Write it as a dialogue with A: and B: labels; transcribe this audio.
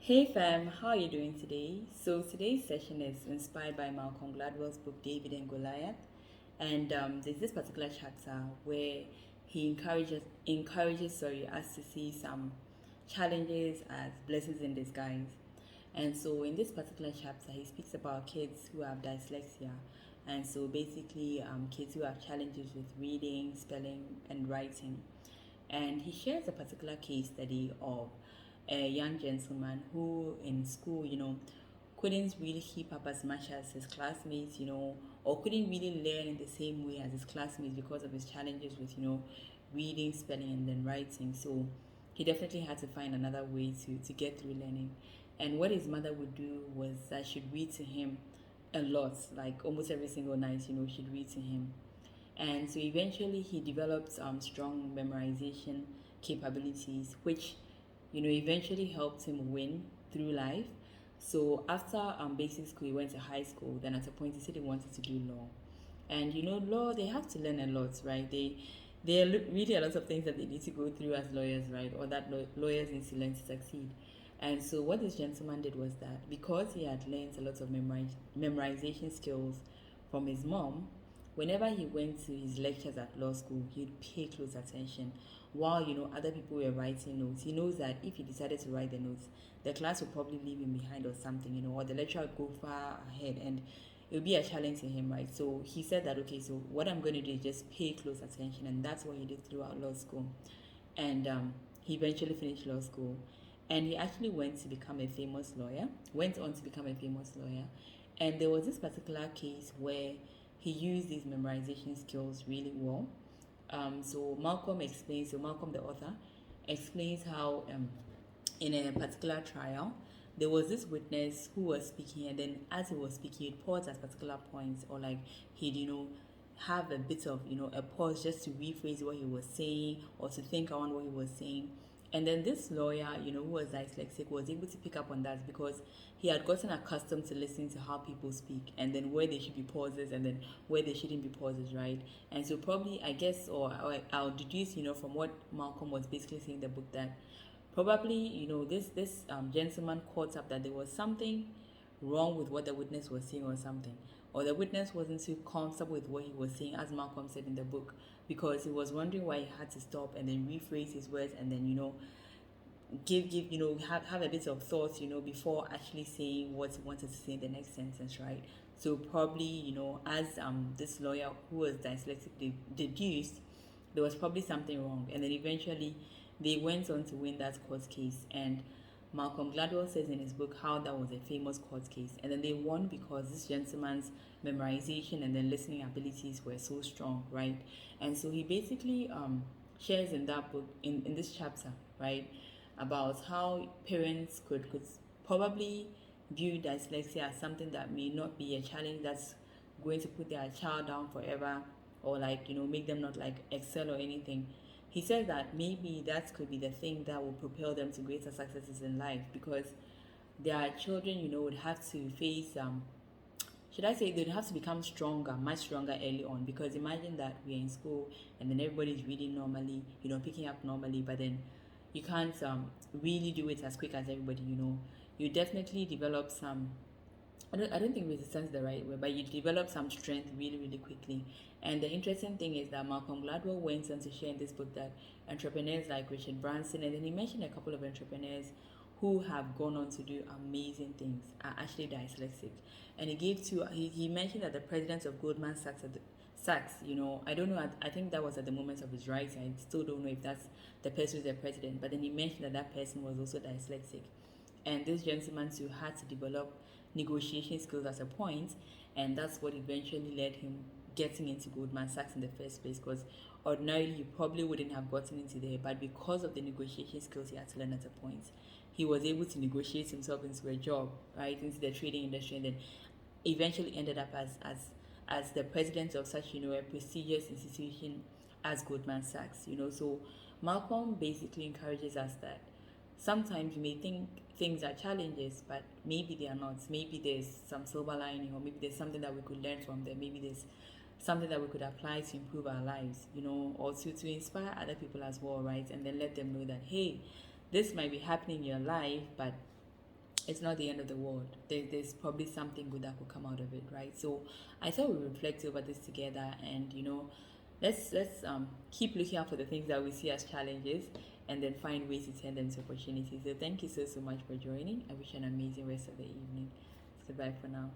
A: Hey fam, how are you doing today? So today's session is inspired by Malcolm Gladwell's book David and Goliath, and there's this particular chapter where he encourages us to see some challenges as blessings in disguise. And so in this particular chapter, he speaks about kids who have dyslexia, and so basically kids who have challenges with reading, spelling, and writing. And he shares a particular case study of a young gentleman who in school, couldn't really keep up as much as his classmates, or couldn't really learn in the same way as his classmates because of his challenges with, reading, spelling, and then writing. So he definitely had to find another way to get through learning. And what his mother would do was that she'd read to him a lot, like almost every single night, she'd read to him. And so eventually he developed strong memorization capabilities, which eventually helped him win through life. So after basic school, he went to high school. Then at a point, he said he wanted to do law. And law, they have to learn a lot, right? There are really a lot of things that they need to go through as lawyers, right? Or that lawyers need to learn to succeed. And so what this gentleman did was that because he had learned a lot of memorization skills from his mom, whenever he went to his lectures at law school, he'd pay close attention. While other people were writing notes, he knows that if he decided to write the notes, the class would probably leave him behind or something, or the lecturer would go far ahead, and it would be a challenge to him, right? So he said that okay, so what I'm going to do is just pay close attention, and that's what he did throughout law school. And he eventually finished law school, and he actually went to become a famous lawyer. Went on to become a famous lawyer, and there was this particular case where he used his memorization skills really well. So Malcolm, the author, explains how in a particular trial, there was this witness who was speaking, and then as he was speaking, he'd pause at particular points, or like he'd, have a bit of, a pause just to rephrase what he was saying or to think around what he was saying. And then this lawyer, who was dyslexic, was able to pick up on that because he had gotten accustomed to listening to how people speak and then where there should be pauses and then where there shouldn't be pauses, right? And so probably, I guess, or I'll deduce, from what Malcolm was basically saying in the book that probably, this gentleman caught up that there was something wrong with what the witness was saying or something, or the witness wasn't too comfortable with what he was saying, as Malcolm said in the book, because he was wondering why he had to stop and then rephrase his words and then give have a bit of thought before actually saying what he wanted to say in the next sentence, right? So probably as this lawyer who was dyslexic deduced, there was probably something wrong, and then eventually they went on to win that court case. And Malcolm Gladwell says in his book how that was a famous court case, and then they won because this gentleman's memorization and then listening abilities were so strong, right? And so he basically shares in that book, in this chapter, right, about how parents could probably view dyslexia as something that may not be a challenge that's going to put their child down forever, or like make them not like excel or anything. He says that maybe that could be the thing that will propel them to greater successes in life, because their children would have to face should I say they'd have to become stronger, much stronger early on, because imagine that we're in school and then everybody's reading normally, picking up normally, but then you can't really do it as quick as everybody, you definitely develop some, I don't think resistance is the right word, but you develop some strength really, really quickly. And the interesting thing is that Malcolm Gladwell went on to share in this book that entrepreneurs like Richard Branson, and then he mentioned a couple of entrepreneurs who have gone on to do amazing things are actually dyslexic. And he mentioned that the president of Goldman Sachs, I don't know, I think that was at the moment of his writing. I still don't know if that's the person who's the president, but then he mentioned that that person was also dyslexic. And this gentleman too had to develop negotiation skills at a point, and that's what eventually led him getting into Goldman Sachs in the first place, because ordinarily he probably wouldn't have gotten into there, but because of the negotiation skills he had to learn at a point, he was able to negotiate himself into a job, right, into the trading industry, and then eventually ended up as the president of such a prestigious institution as Goldman Sachs. So Malcolm basically encourages us that sometimes you may think things are challenges, but maybe they are not. Maybe there's some silver lining, or maybe there's something that we could learn from them. Maybe there's something that we could apply to improve our lives, or to inspire other people as well, right? And then let them know that, hey, this might be happening in your life, but it's not the end of the world. There's probably something good that could come out of it, right? So I thought we reflect over this together, and let's keep looking out for the things that we see as challenges, and then find ways to turn them into opportunities. So thank you so much for joining. I wish you an amazing rest of the evening. Goodbye for now.